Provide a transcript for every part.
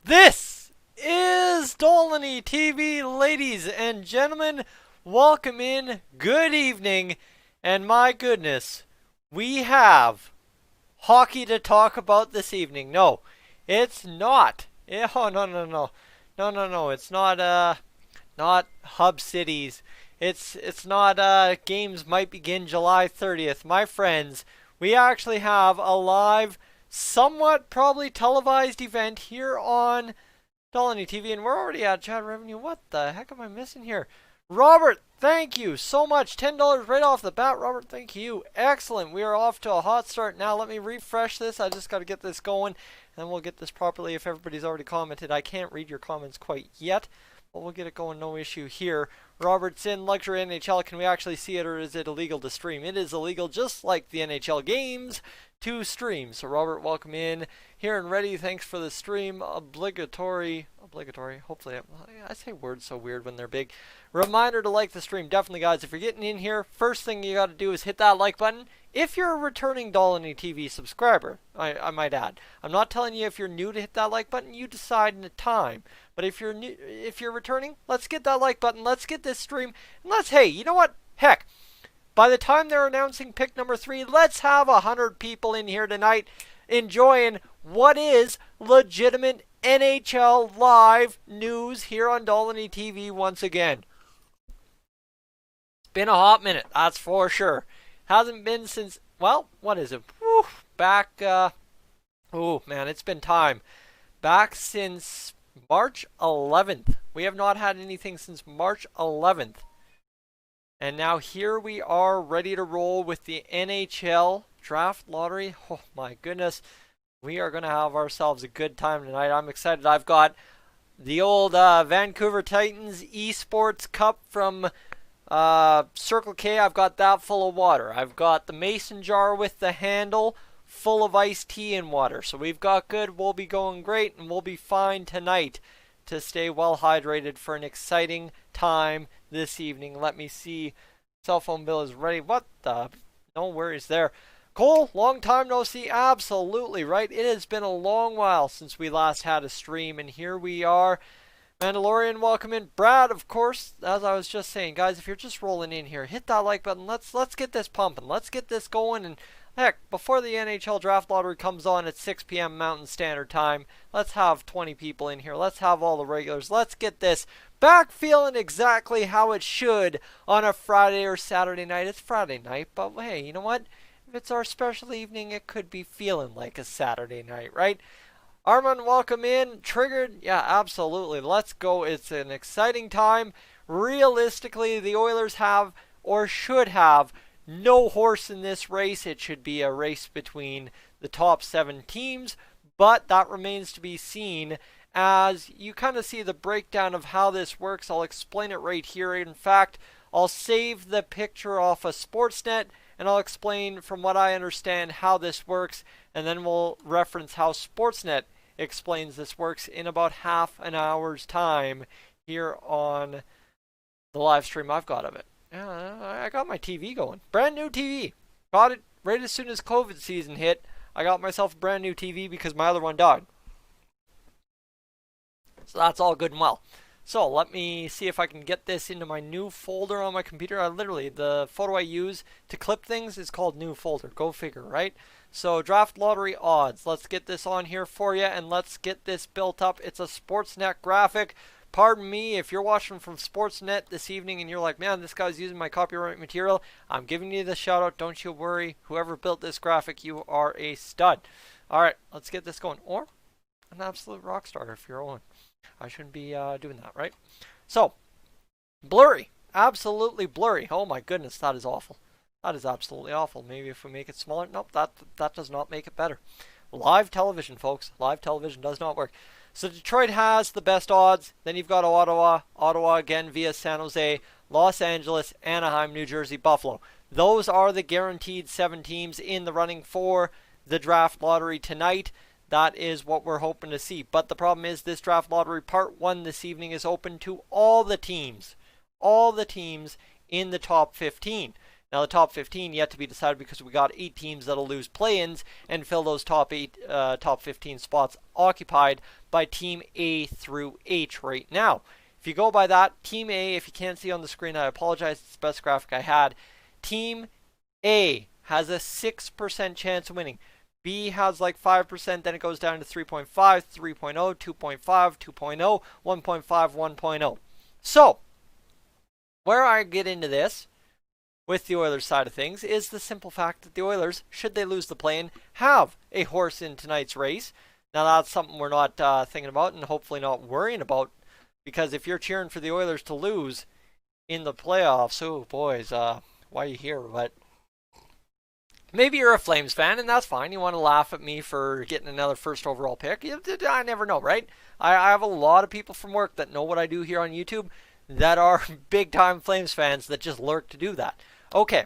This is Dolynny TV, ladies and gentlemen. Welcome in. Good evening. And my goodness, we have hockey to talk about this evening. No, it's not. Oh, no, no, no. No, no, no. It's not Hub Cities. It's not games might begin July 30th. My friends, we actually have a live, somewhat probably televised event here on Dolynny TV, and we're already at chat revenue. What the heck am I missing here? Robert, thank you so much. $10 right off the bat. Robert, thank you. Excellent. We are off to a hot start now. Let me refresh this. I just got to get this going, and we'll get this properly if everybody's already commented. I can't read your comments quite yet, but we'll get it going. No issue here. Robert's in Luxury NHL. Can we actually see it, or is it illegal to stream? It is illegal, just like the NHL games, to stream. So Robert, welcome in. Here and ready. Thanks for the stream. Obligatory. Hopefully, I say words so weird when they're big. Reminder to like the stream. Definitely, guys. If you're getting in here, first thing you got to do is hit that like button. If you're a returning Dolynny TV subscriber, I might add. I'm not telling you if you're new to hit that like button. You decide in the time. But if you're new, if you're returning, let's get that like button. Let's get this stream. And hey, you know what? Heck, by the time they're announcing pick number 3, let's have 100 people in here tonight enjoying what is legitimate NHL live news here on Dolynny TV once again. It's been a hot minute, that's for sure. Hasn't been since, well, what is it? Whew, back, oh man, it's been time. Back since March 11th. We have not had anything since March 11th. And now here we are ready to roll with the NHL Draft Lottery. Oh my goodness. We are going to have ourselves a good time tonight. I'm excited. I've got the old Vancouver Titans Esports Cup from Circle K. I've got that full of water. I've got the mason jar with the handle full of iced tea and water. So we've got good. We'll be going great, and we'll be fine tonight to stay well hydrated for an exciting time this evening. Let me see. Cell phone bill is ready. What the? No worries there. Cole, long time no see. Absolutely right. It has been a long while since we last had a stream, and here we are. Mandalorian, welcome in. Brad, of course, as I was just saying, guys, if you're just rolling in here, hit that like button. Let's get this pumping. Let's get this going. And heck, before the NHL Draft Lottery comes on at 6 p.m. Mountain Standard Time, let's have 20 people in here. Let's have all the regulars. Let's get this back feeling exactly how it should on a Friday or Saturday night. It's Friday night, but hey, you know what? If it's our special evening, it could be feeling like a Saturday night, right? Armand, welcome in. Triggered? Yeah, absolutely. Let's go. It's an exciting time. Realistically, the Oilers have, or should have, no horse in this race. It should be a race between the top 7 teams, but that remains to be seen. As you kind of see the breakdown of how this works, I'll explain it right here. In fact, I'll save the picture off of Sportsnet, and I'll explain from what I understand how this works, and then we'll reference how Sportsnet explains this works in about half an hour's time here on the live stream I've got of it. Yeah, I got my TV going. Brand new TV. Got it right as soon as COVID season hit. I got myself a brand new TV because my other one died. So that's all good and well. So let me see if I can get this into my new folder on my computer. The photo I use to clip things is called new folder. Go figure, right? So draft lottery odds. Let's get this on here for you, and let's get this built up. It's a Sportsnet graphic. Pardon me if you're watching from Sportsnet this evening and you're like, man, this guy's using my copyright material. I'm giving you the shout out. Don't you worry. Whoever built this graphic, you are a stud. All right, let's get this going. Or an absolute rock star if you're on. I shouldn't be doing that, right? So, blurry. Absolutely blurry. Oh my goodness, that is awful. That is absolutely awful. Maybe if we make it smaller. Nope, that does not make it better. Live television, folks. Live television does not work. So Detroit has the best odds. Then you've got Ottawa. Ottawa again via San Jose. Los Angeles, Anaheim, New Jersey, Buffalo. Those are the guaranteed 7 teams in the running for the draft lottery tonight. That is what we're hoping to see. But the problem is this draft lottery part 1 this evening is open to all the teams. All the teams in the top 15. Now the top 15 yet to be decided because we got 8 teams that'll lose play-ins and fill those top 15 spots occupied by Team A through H right now. If you go by that, Team A, if you can't see on the screen, I apologize, it's the best graphic I had. Team A has a 6% chance of winning. B has like 5%, then it goes down to 3.5, 3.0, 2.5, 2.0, 1.5, 1.0. So, where I get into this with the Oilers side of things is the simple fact that the Oilers, should they lose the play-in, have a horse in tonight's race. Now that's something we're not thinking about and hopefully not worrying about, because if you're cheering for the Oilers to lose in the playoffs, oh boys, why are you here? But maybe you're a Flames fan, and that's fine. You want to laugh at me for getting another first overall pick. I never know, right? I have a lot of people from work that know what I do here on YouTube that are big-time Flames fans that just lurk to do that. Okay,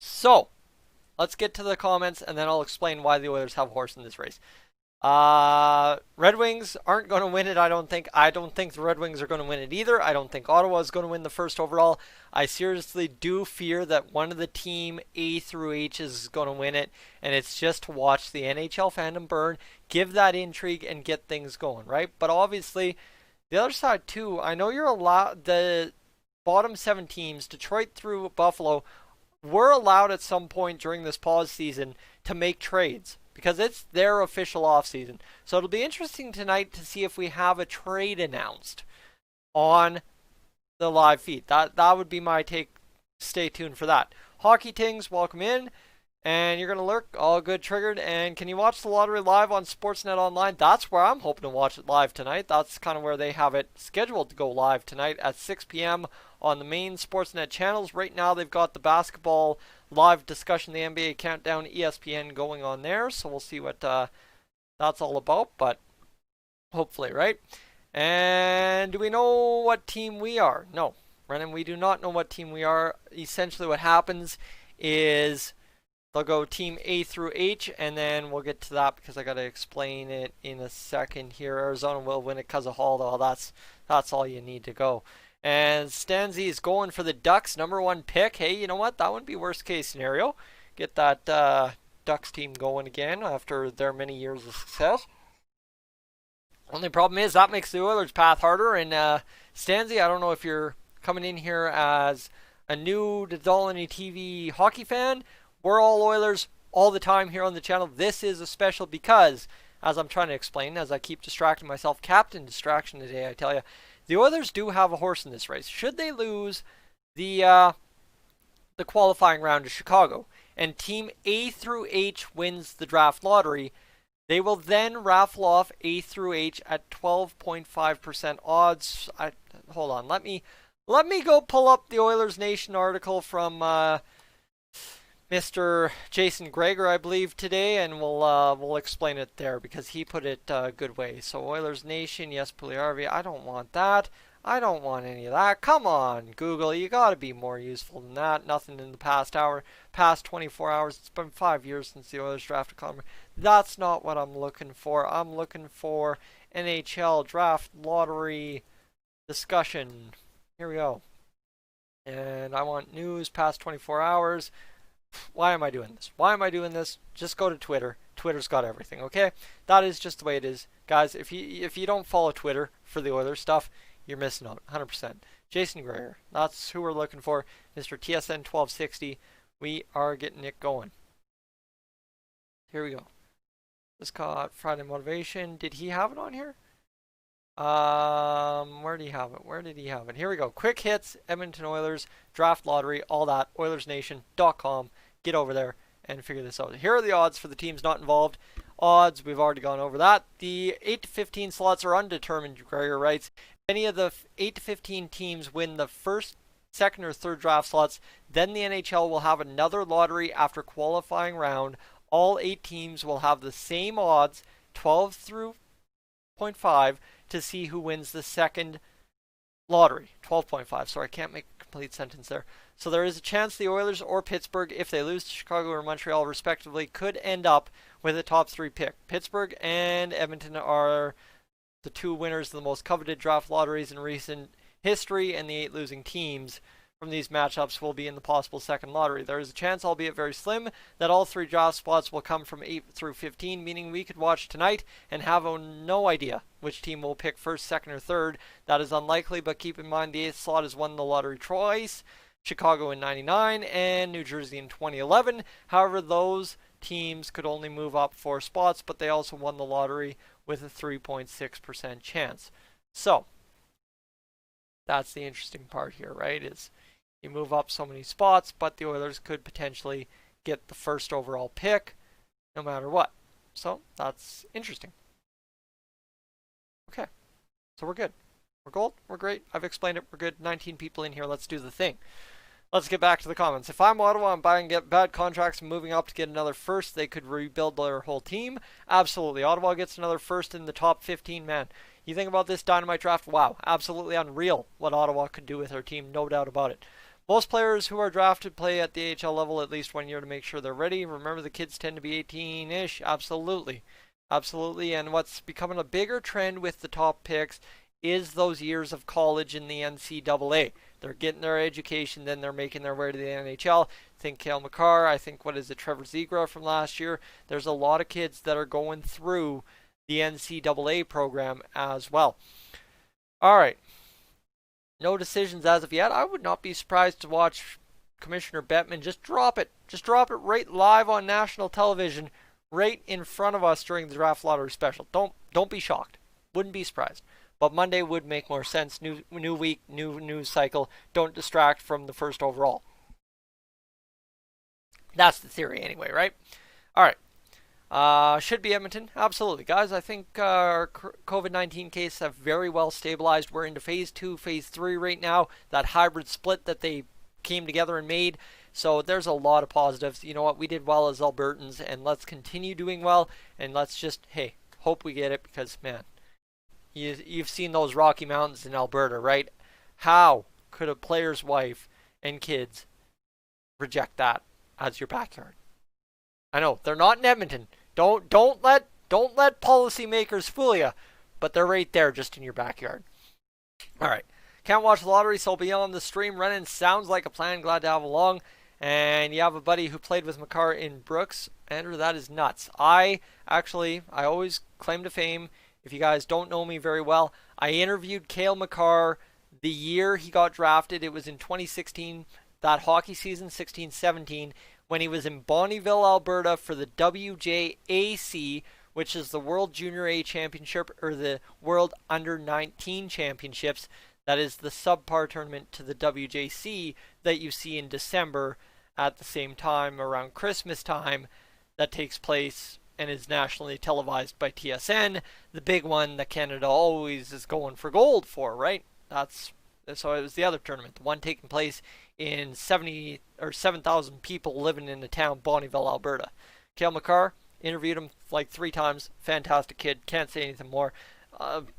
so let's get to the comments, and then I'll explain why the Oilers have a horse in this race. Red Wings aren't going to win it, I don't think. I don't think the Red Wings are going to win it either. I don't think Ottawa is going to win the first overall. I seriously do fear that one of the team A through H is going to win it, and it's just to watch the NHL fandom burn, give that intrigue, and get things going, right? But obviously, the other side too, I know you're allowed, the bottom 7 teams, Detroit through Buffalo, were allowed at some point during this pause season to make trades, because it's their official offseason. So it'll be interesting tonight to see if we have a trade announced on the live feed. That would be my take. Stay tuned for that. Hockey Tings, welcome in. And you're going to lurk. All good, triggered. And can you watch the lottery live on Sportsnet Online? That's where I'm hoping to watch it live tonight. That's kind of where they have it scheduled to go live tonight at 6 p.m. on the main Sportsnet channels. Right now they've got the basketball live discussion, the NBA Countdown, ESPN going on there. So we'll see what that's all about. But hopefully, right? And do we know what team we are? No, Brennan, we do not know what team we are. Essentially what happens is they'll go Team A through H, and then we'll get to that because I got to explain it in a second here. Arizona will win it because of Hall, though. That's all you need to go. And Stanzi is going for the Ducks, #1 pick. Hey, you know what? That wouldn't be worst case scenario. Get that Ducks team going again after their many years of success. Only problem is that makes the Oilers' path harder. And Stanzi, I don't know if you're coming in here as a new Dolynny TV hockey fan. We're all Oilers all the time here on the channel. This is a special because, as I'm trying to explain, as I keep distracting myself, captain distraction today, I tell you, the Oilers do have a horse in this race. Should they lose the qualifying round to Chicago and Team A through H wins the draft lottery, they will then raffle off A through H at 12.5% odds. Hold on, let me go pull up the Oilers Nation article from Mr. Jason Greger, I believe, today, and we'll explain it there because he put it a good way. So Oilers Nation, yes, Pugliarvi. I don't want that. I don't want any of that. Come on, Google, you got to be more useful than that. Nothing in the past 24 hours. It's been 5 years since the Oilers drafted Connor. That's not what I'm looking for. I'm looking for NHL draft lottery discussion. Here we go. And I want news past 24 hours. Why am I doing this? Why am I doing this? Just go to Twitter. Twitter's got everything, okay? That is just the way it is. Guys, if you don't follow Twitter for the Oilers stuff, you're missing out, 100%. Jason Greger, that's who we're looking for. Mr. TSN 1260. We are getting it going. Here we go. This caught Friday Motivation. Did he have it on here? Where did he have it? Where did he have it? Here we go. Quick hits, Edmonton Oilers, draft lottery, all that. OilersNation.com. Get over there and figure this out. Here are the odds for the teams not involved. Odds, we've already gone over that. The 8 to 15 slots are undetermined, Greger writes. Any of the 8 to 15 teams win the first, second, or third draft slots, then the NHL will have another lottery after qualifying round. All 8 teams will have the same odds, 12 through 0.5, to see who wins the second lottery. 12.5. Sorry, I can't make a complete sentence there. So there is a chance the Oilers or Pittsburgh, if they lose to Chicago or Montreal respectively, could end up with a top 3 pick. Pittsburgh and Edmonton are the 2 winners of the most coveted draft lotteries in recent history, and the 8 losing teams from these matchups will be in the possible second lottery. There is a chance, albeit very slim, that all 3 draft spots will come from 8 through 15, meaning we could watch tonight and have no idea which team will pick first, second, or third. That is unlikely, but keep in mind the 8th slot has won the lottery twice, Chicago in 99 and New Jersey in 2011. However, those teams could only move up 4 spots, but they also won the lottery with a 3.6% chance. So, that's the interesting part here, right? Is you move up so many spots, but the Oilers could potentially get the first overall pick no matter what. So that's interesting. Okay, so we're good. We're gold. We're great. I've explained it. We're good. 19 people in here. Let's do the thing. Let's get back to the comments. If I'm Ottawa, I'm buying bad contracts and moving up to get another first. They could rebuild their whole team. Absolutely. Ottawa gets another first in the top 15, man. You think about this Dynamite draft, wow, absolutely unreal what Ottawa could do with their team, no doubt about it. Most players who are drafted play at the AHL level at least 1 year to make sure they're ready. Remember, the kids tend to be 18-ish. Absolutely. Absolutely. And what's becoming a bigger trend with the top picks is those years of college in the NCAA. They're getting their education, then they're making their way to the NHL. Think Cale Makar, I think, Trevor Zegras from last year. There's a lot of kids that are going through the NCAA program as well. All right. No decisions as of yet. I would not be surprised to watch Commissioner Bettman just drop it. Just drop it right live on national television, right in front of us during the draft lottery special. Don't be shocked. Wouldn't be surprised. But Monday would make more sense. New week, new news cycle. Don't distract from the first overall. That's the theory anyway, right? All right. Should be Edmonton. Absolutely. Guys, I think our COVID-19 cases have very well stabilized. We're into phase 2, phase 3 right now. That hybrid split that they came together and made. So there's a lot of positives. You know what? We did well as Albertans, and let's continue doing well. And let's just, hey, hope we get it because, man, you've seen those Rocky Mountains in Alberta, right? How could a player's wife and kids reject that as your backyard? I know, they're not in Edmonton. Don't let policymakers fool you, but they're right there just in your backyard. All right. Can't watch the lottery, so I'll be on the stream. Running sounds like a plan. Glad to have along. And you have a buddy who played with Makar in Brooks. Andrew, that is nuts. I always claim to fame. If you guys don't know me very well, I interviewed Cale Makar the year he got drafted. It was in 2016, that hockey season, 16-17. When he was in Bonnyville, Alberta for the WJAC, which is the World Junior A Championship or the World Under-19 Championships. That is the subpar tournament to the WJC that you see in December at the same time around Christmas time that takes place and is nationally televised by TSN. The big one that Canada always is going for gold for, right? So it was the other tournament, the one taking place in 7,000 people living in the town Bonnyville, Alberta. Cale Makar, interviewed him like 3 times. Fantastic kid. Can't say anything more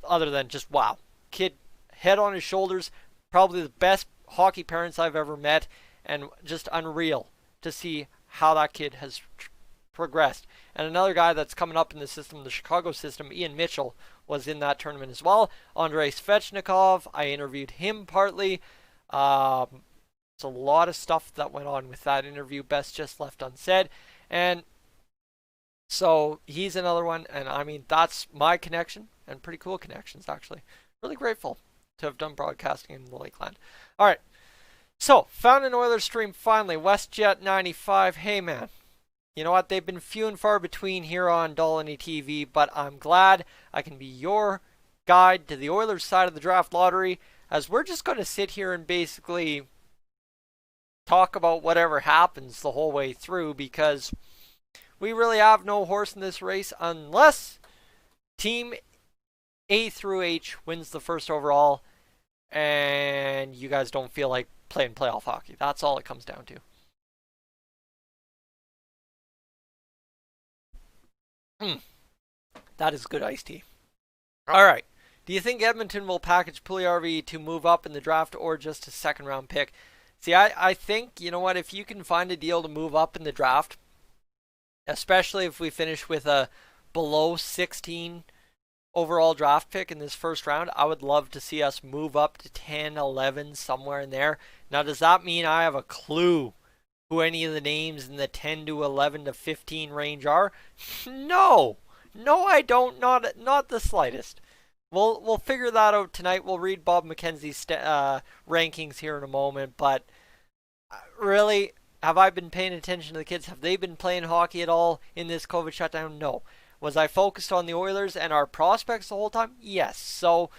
other than just wow. Kid, head on his shoulders. Probably the best hockey parents I've ever met. And just unreal to see how that kid has progressed. And another guy that's coming up in the system, the Chicago system, Ian Mitchell, was in that tournament as well. Andrei Svechnikov, I interviewed him partly. It's a lot of stuff that went on with that interview. Best just left unsaid. And so he's another one. And I mean, that's my connection. And pretty cool connections, actually. Really grateful to have done broadcasting in the Lakeland. All right. So, found an Oilers stream finally. WestJet95. Hey, man. You know what? They've been few and far between here on Dolynny TV, but I'm glad I can be your guide to the Oilers side of the draft lottery, as we're just going to sit here and basically talk about whatever happens the whole way through, because we really have no horse in this race unless Team A through H wins the first overall and you guys don't feel like playing playoff hockey. That's all it comes down to. That is good iced tea. All right. Do you think Edmonton will package Puljujarvi to move up in the draft or just a second round pick? See, I think, you know what, if you can find a deal to move up in the draft, especially if we finish with a below 16 overall draft pick in this first round, I would love to see us move up to 10, 11, somewhere in there. Now, does that mean I have a clue who any of the names in the 10 to 11 to 15 range are? No. No, I don't. Not the slightest. We'll figure that out tonight. We'll read Bob Mackenzie's rankings here in a moment. But really, have I been paying attention to the kids? Have they been playing hockey at all in this COVID shutdown? No. Was I focused on the Oilers and our prospects the whole time? Yes. So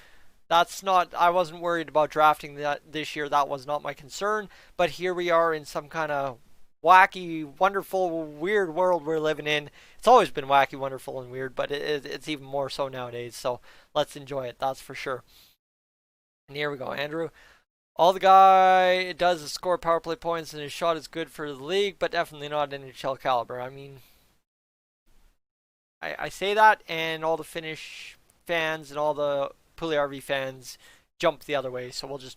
that's not. I wasn't worried about drafting that this year. That was not my concern. But here we are in some kind of wacky, wonderful, weird world we're living in. It's always been wacky, wonderful, and weird, but it's even more so nowadays. So let's enjoy it. That's for sure. And here we go, Andrew. All the guy does is score power play points, and his shot is good for the league, but definitely not NHL caliber. I mean, I say that, and all the Finnish fans and all the Puljujärvi fans jump the other way. So we'll just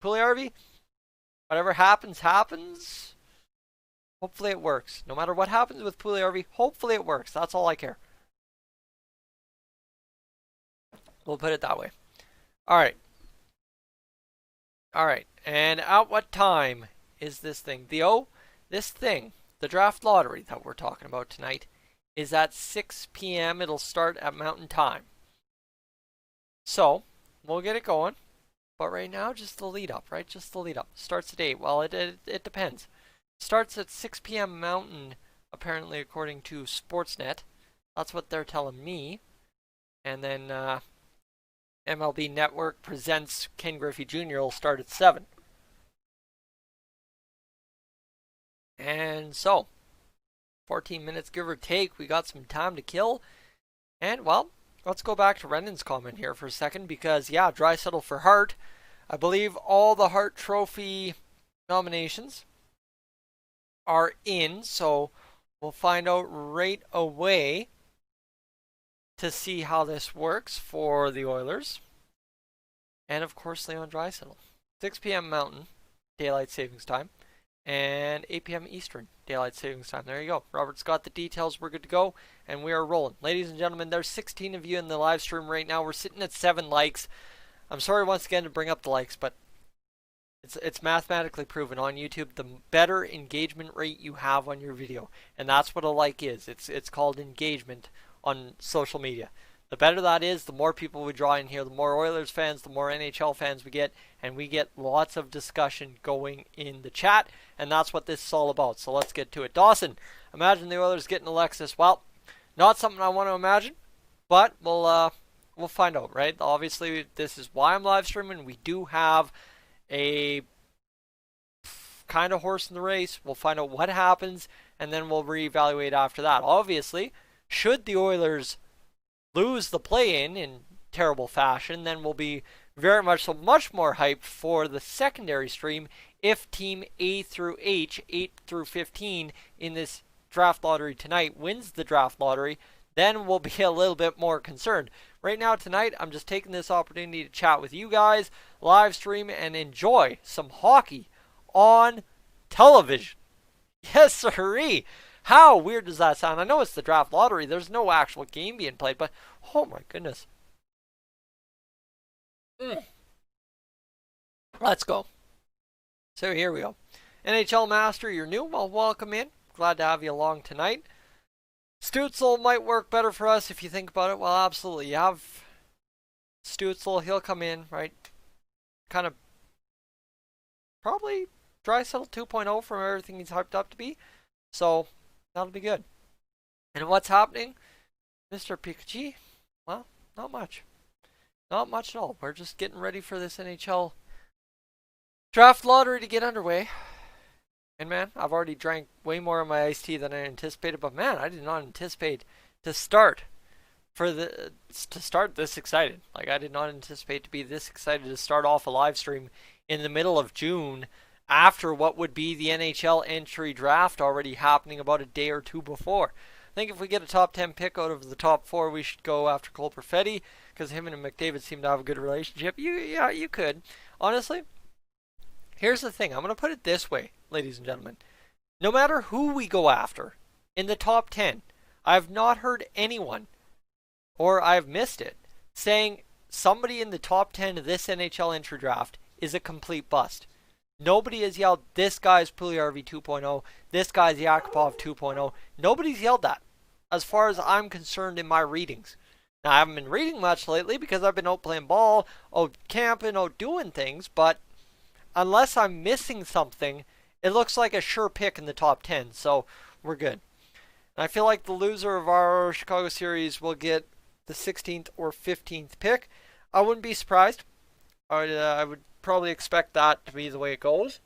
Puljujärvi. Whatever happens, happens. Hopefully it works. No matter what happens with Puljujärvi, hopefully it works. That's all I care. We'll put it that way. All right. All right. And at what time is this thing? This thing, the draft lottery that we're talking about tonight, is at 6 p.m. It'll start at Mountain Time. So, we'll get it going. But right now, just the lead up, right? Just the lead up. Starts at 8. Well, it depends. Starts at 6 p.m. Mountain, apparently, according to Sportsnet. That's what they're telling me. And then MLB Network presents Ken Griffey Jr. will start at 7. And so, 14 minutes give or take. We got some time to kill. And, well, let's go back to Rendon's comment here for a second. Because, yeah, Draisaitl for Hart. I believe all the Hart Trophy nominations are in, so we'll find out right away to see how this works for the Oilers. And of course, Leon Draisaitl. 6 p.m. Mountain, Daylight Savings Time, and 8 p.m. Eastern, Daylight Savings Time. There you go. Robert's got the details. We're good to go, and we are rolling. Ladies and gentlemen, there's 16 of you in the live stream right now. We're sitting at 7 likes. I'm sorry once again to bring up the likes, but it's mathematically proven on YouTube. The better engagement rate you have on your video, and that's what a like is. It's called engagement on social media. The better that is, the more people we draw in here, the more Oilers fans, the more NHL fans we get, and we get lots of discussion going in the chat, and that's what this is all about. So let's get to it. Dawson, imagine the Oilers getting Alexis. Well, not something I want to imagine, but we'll find out, right? Obviously, this is why I'm live streaming. We do have a kind of horse in the race. We'll find out what happens, and then we'll reevaluate after that. Obviously, should the Oilers lose the play-in in terrible fashion, then we'll be very much so much more hyped for the secondary stream if Team A through H, 8 through 15 in this draft lottery tonight wins the draft lottery. Then we'll be a little bit more concerned. Right now, tonight, I'm just taking this opportunity to chat with you guys, live stream, and enjoy some hockey on television. Yes, sirree. How weird does that sound? I know it's the draft lottery. There's no actual game being played, but oh my goodness. Let's go. So here we go. NHL Master, you're new. Well, welcome in. Glad to have you along tonight. Stützle might work better for us if you think about it. Well, absolutely. You have Stützle. He'll come in, right? Kind of probably Draisaitl 2.0 from everything he's hyped up to be. So that'll be good. And what's happening? Mr. Pikachu? Well, not much. Not much at all. We're just getting ready for this NHL draft lottery to get underway. And man, I've already drank way more of my iced tea than I anticipated. But man, I did not anticipate to start this excited. Like, I did not anticipate to be this excited to start off a live stream in the middle of June after what would be the NHL entry draft already happening about a day or two before. I think if we get a top 10 pick out of the top 4, we should go after Cole Perfetti, because him and McDavid seem to have a good relationship. Yeah, you could. Honestly, here's the thing. I'm going to put it this way, ladies and gentlemen. No matter who we go after in the top 10, I have not heard anyone or I've missed it, saying somebody in the top 10 of this NHL Nhl Draft is a complete bust. Nobody has yelled, this guy's Puljujarvi 2.0, this guy's Yakupov 2.0. Nobody's yelled that, as far as I'm concerned in my readings. Now, I haven't been reading much lately because I've been out playing ball, out camping, out doing things, but unless I'm missing something, it looks like a sure pick in the top 10, so we're good. And I feel like the loser of our Chicago series will get the 16th or 15th pick. I wouldn't be surprised. I would probably expect that to be the way it goes.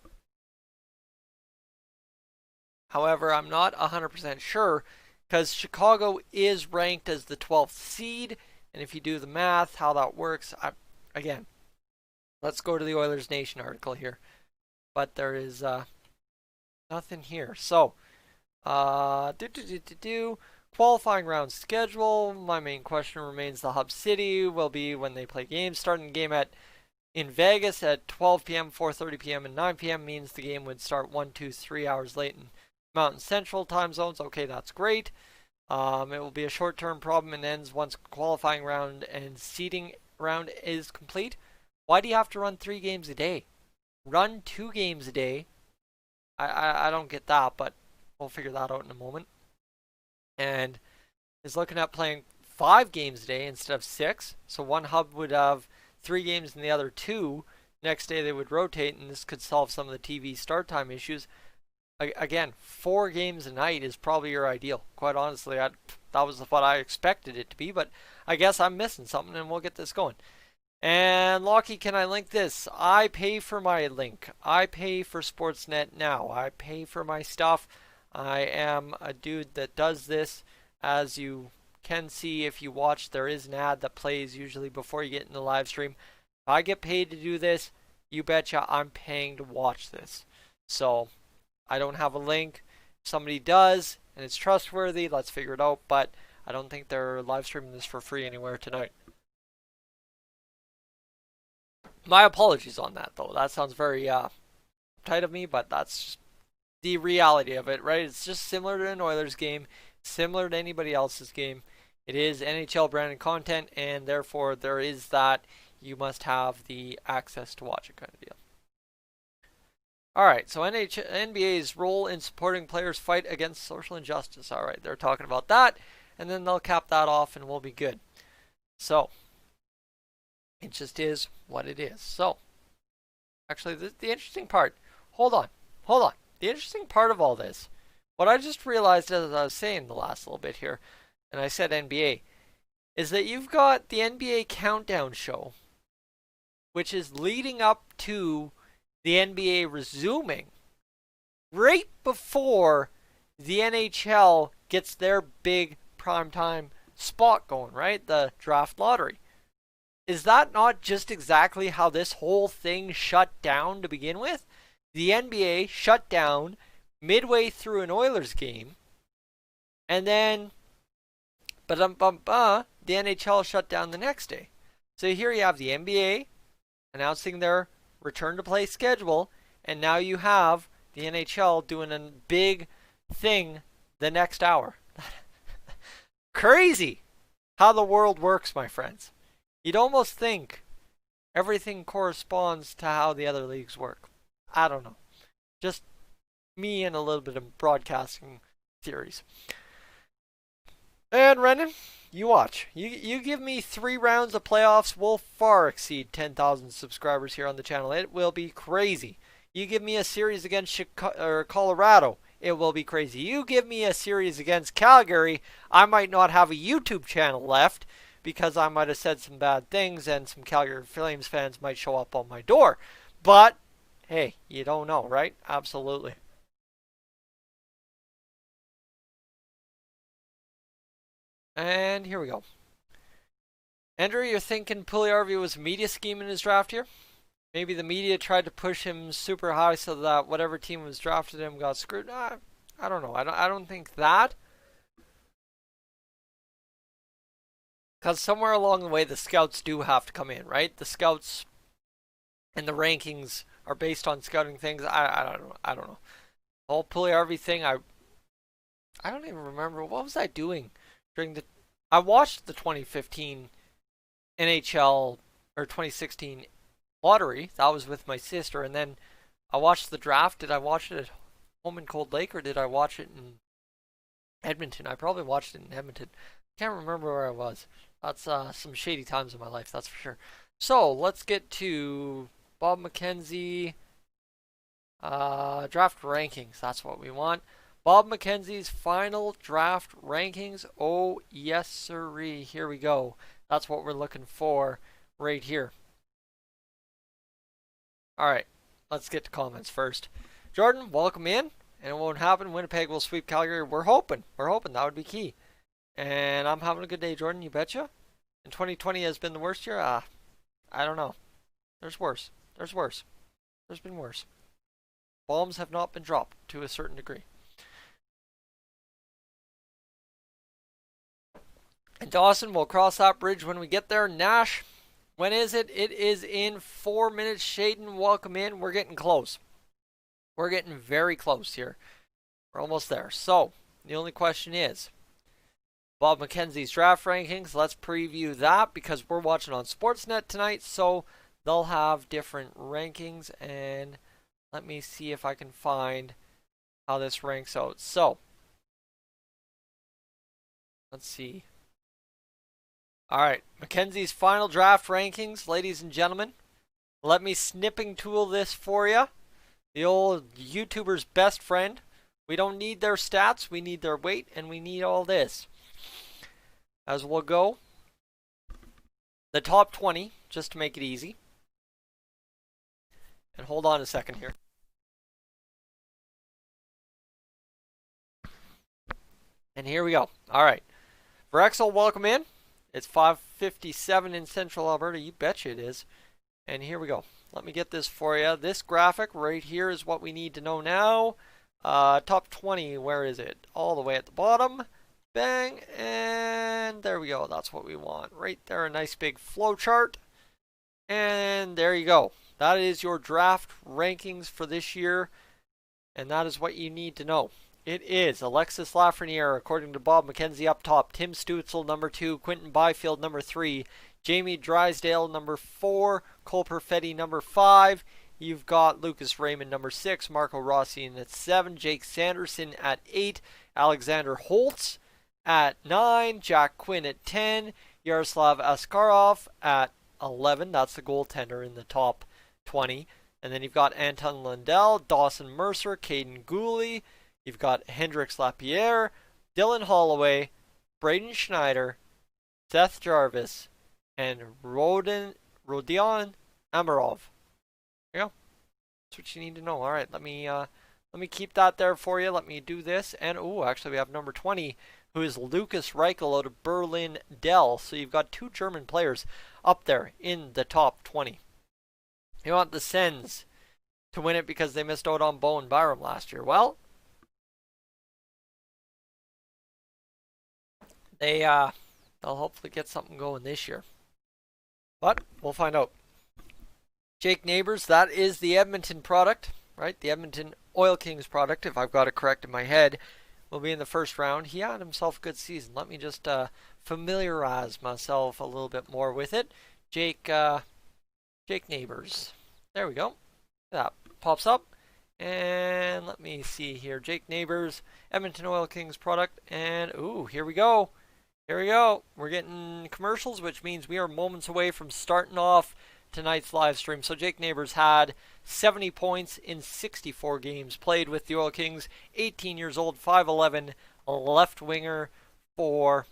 However, I'm not 100% sure because Chicago is ranked as the 12th seed. And if you do the math, how that works, again, let's go to the Oilers Nation article here. But there is nothing here. So, qualifying round schedule. My main question remains the hub city will be when they play games. Starting the game in Vegas at 12 p.m., 4:30 p.m., and 9 p.m. means the game would start 1, 2, 3 hours late in Mountain Central time zones. Okay, that's great. It will be a short-term problem and ends once qualifying round and seeding round is complete. Why do you have to run 3 games a day? Run 2 games a day. I don't get that, but we'll figure that out in a moment. And is looking at playing 5 games a day instead of 6. So one hub would have 3 games and the other 2. Next day they would rotate, and this could solve some of the TV start time issues. Again, 4 games a night is probably your ideal. Quite honestly, that was what I expected it to be, but I guess I'm missing something, and we'll get this going. And Lockie, can I link this? I pay for my link. I pay for Sportsnet now. I pay for my stuff. I am a dude that does this. As you can see if you watch, there is an ad that plays usually before you get in the live stream. If I get paid to do this, you betcha I'm paying to watch this. So I don't have a link. If somebody does and it's trustworthy, let's figure it out. But I don't think they're live streaming this for free anywhere tonight. My apologies on that, though. That sounds very tight of me, but that's just the reality of it, right? It's just similar to an Oilers game, similar to anybody else's game. It is NHL branded content, and therefore there is that you must have the access to watch it kind of deal. Alright, so NBA's role in supporting players' fight against social injustice. Alright, they're talking about that, and then they'll cap that off and we'll be good. So, it just is what it is. So, actually, the interesting part, hold on. The interesting part of all this, what I just realized as I was saying the last little bit here, and I said NBA, is that you've got the NBA Countdown show, which is leading up to the NBA resuming right before the NHL gets their big primetime spot going, right? The draft lottery. Is that not just exactly how this whole thing shut down to begin with? The NBA shut down midway through an Oilers game, and then the NHL shut down the next day. So here you have the NBA announcing their return to play schedule, and now you have the NHL doing a big thing the next hour. Crazy how the world works, my friends. You'd almost think everything corresponds to how the other leagues work. I don't know. Just me and a little bit of broadcasting theories. And Renan, you watch. You give me 3 rounds of playoffs, we'll far exceed 10,000 subscribers here on the channel. It will be crazy. You give me a series against Colorado, it will be crazy. You give me a series against Calgary, I might not have a YouTube channel left, because I might have said some bad things and some Calgary Flames fans might show up on my door. But, hey, you don't know, right? Absolutely. And here we go. Andrew, you're thinking Puljujarvi was a media scheme in his draft here? Maybe the media tried to push him super high so that whatever team was drafted him got screwed? I don't know. I don't think that. Because somewhere along the way, the scouts do have to come in, right? The scouts and the rankings are based on scouting things. I don't know. The whole Puljujarvi thing, I don't even remember. What was I doing during the I watched the 2015 NHL or 2016 lottery. That was with my sister, and then I watched the draft. Did I watch it at home in Cold Lake or did I watch it in Edmonton? I probably watched it in Edmonton. Can't remember where I was. That's some shady times in my life, that's for sure. So let's get to Bob Mackenzie draft rankings. That's what we want. Bob Mackenzie's final draft rankings. Oh yes, sirree. Here we go. That's what we're looking for right here. All right, let's get to comments first. Jordan, welcome in. And it won't happen. Winnipeg will sweep Calgary. We're hoping. We're hoping that would be key. And I'm having a good day, Jordan. You betcha. And 2020 has been the worst year. I don't know. There's worse. There's worse. There's been worse. Bombs have not been dropped to a certain degree. And Dawson will cross that bridge when we get there. Nash, when is it? It is in 4 minutes. Shaden, welcome in. We're getting close. We're getting very close here. We're almost there. So, the only question is, Bob Mackenzie's draft rankings. Let's preview that because we're watching on Sportsnet tonight. So, they'll have different rankings. And let me see if I can find how this ranks out. So, let's see. Alright, Mackenzie's final draft rankings, ladies and gentlemen. Let me snipping tool this for you. The old YouTuber's best friend. We don't need their stats, we need their weight, and we need all this. As we'll go, the top 20, just to make it easy. And hold on a second here. And here we go. Alright. Vrexel, welcome in. It's 5:57 in Central Alberta. You betcha it is. And here we go. Let me get this for you. This graphic right here is what we need to know now. Top 20, where is it? All the way at the bottom. Bang. And there we go. That's what we want. Right there, a nice big flow chart. And there you go. That is your draft rankings for this year. And that is what you need to know. It is Alexis Lafreniere, according to Bob Mackenzie, up top. Tim Stützle, number 2. Quinton Byfield, number 3. Jamie Drysdale, number 4. Cole Perfetti, number 5. You've got Lucas Raymond, number 6. Marco Rossi at 7. Jake Sanderson at 8. Alexander Holtz at 9. Jack Quinn at 10. Yaroslav Askarov at 11. That's the goaltender in the top 20. And then you've got Anton Lundell, Dawson Mercer, Caden Gooley. You've got Hendrix Lapierre, Dylan Holloway, Braden Schneider, Seth Jarvis, and Rodion Amarov. There you go. That's what you need to know. All right, let me keep that there for you. Let me do this. And actually we have number 20, who is Lucas Reichel out of Berlin Dell. So you've got 2 German players up there in the top 20. You want the Sens to win it because they missed out on Bo and Byram last year. Well, they'll hopefully get something going this year. But we'll find out. Jake Neighbors, that is the Edmonton product, right? The Edmonton Oil Kings product, if I've got it correct in my head, will be in the first round. He had himself a good season. Let me just familiarize myself a little bit more with it. Jake Neighbors. There we go. That pops up. And let me see here. Jake Neighbors, Edmonton Oil Kings product. And, here we go. Here we go. We're getting commercials, which means we are moments away from starting off tonight's live stream. So Jake Neighbors had 70 points in 64 games played with the Oil Kings. 18 years old, 5'11", left winger for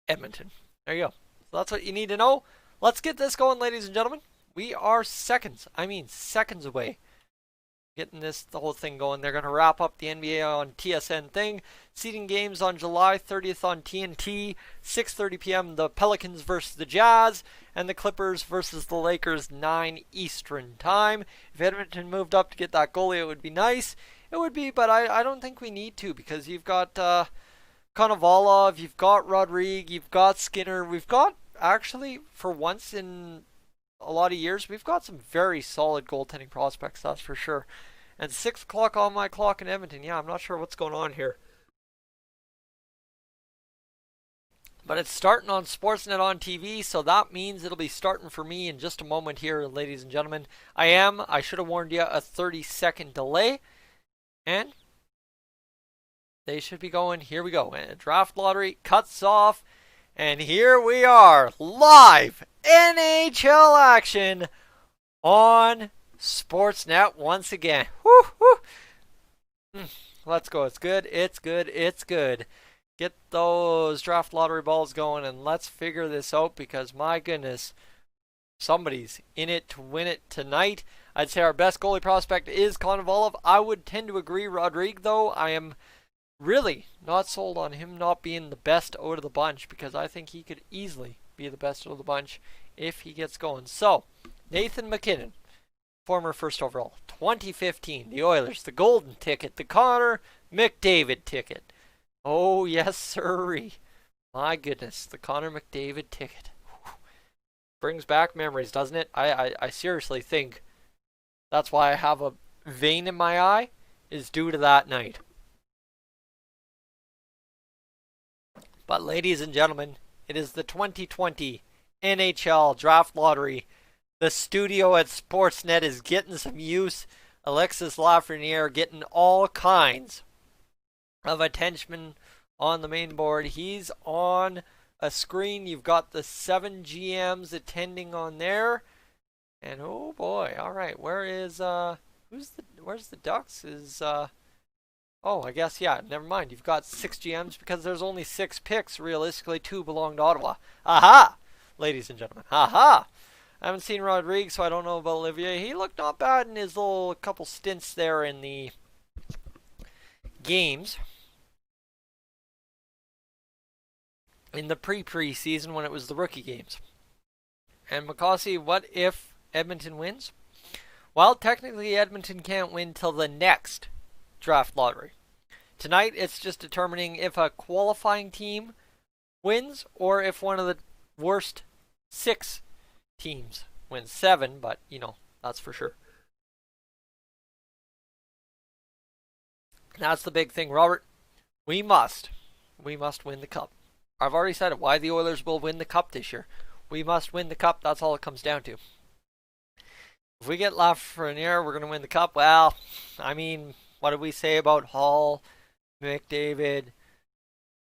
Edmonton. There you go. So that's what you need to know. Let's get this going, ladies and gentlemen. We are seconds away getting the whole thing going. They're going to wrap up the NBA on TSN thing. Seeding games on July 30th on TNT. 6:30 p.m. the Pelicans versus the Jazz. And the Clippers versus the Lakers, 9 Eastern time. If Edmonton moved up to get that goalie, it would be nice. It would be, but I don't think we need to because you've got Konovalov, you've got Rodrigue, you've got Skinner. We've got, actually, for once in a lot of years, we've got some very solid goaltending prospects, that's for sure. And 6 o'clock on my clock in Edmonton. Yeah, I'm not sure what's going on here. But it's starting on Sportsnet on TV, so that means it'll be starting for me in just a moment here, ladies and gentlemen. I should have warned you, a 30-second delay. And they should be going. Here we go. And draft lottery cuts off. And here we are, live NHL action on Sportsnet once again. Woo, woo. Let's go. It's good. It's good. It's good. Get those draft lottery balls going and let's figure this out because my goodness, somebody's in it to win it tonight. I'd say our best goalie prospect is Konovalov. I would tend to agree. Rodrigue, though, I am really not sold on him not being the best out of the bunch because I think he could easily be the best out of the bunch if he gets going. So, Nathan MacKinnon, former first overall, 2015, the Oilers, the golden ticket, the Connor McDavid ticket. Oh, yes, sirree. My goodness, the Connor McDavid ticket. Brings back memories, doesn't it? I seriously think that's why I have a vein in my eye is due to that night. But ladies and gentlemen, it is the 2020 NHL Draft Lottery. The studio at Sportsnet is getting some use. Alexis Lafreniere getting all kinds of attention on the main board. He's on a screen. You've got the 7 GMs attending on there. And oh boy, all right, where's the Ducks? Oh, I guess, yeah, never mind. You've got 6 GMs because there's only 6 picks. Realistically, 2 belong to Ottawa. Aha! Ladies and gentlemen. Aha! I haven't seen Rodrigue, so I don't know about Olivier. He looked not bad in his little couple stints there in the games. In the pre-season when it was the rookie games. And Mckenzie, what if Edmonton wins? Well, technically Edmonton can't win till the next draft lottery. Tonight it's just determining if a qualifying team wins or if one of the worst 6 teams wins. 7, but you know, that's for sure. That's the big thing, Robert. We must win the cup. I've already said it. Why the Oilers will win the cup this year. We must win the cup. That's all it comes down to. If we get Lafreniere, we're going to win the cup. Well, I mean, what did we say about Hall, McDavid,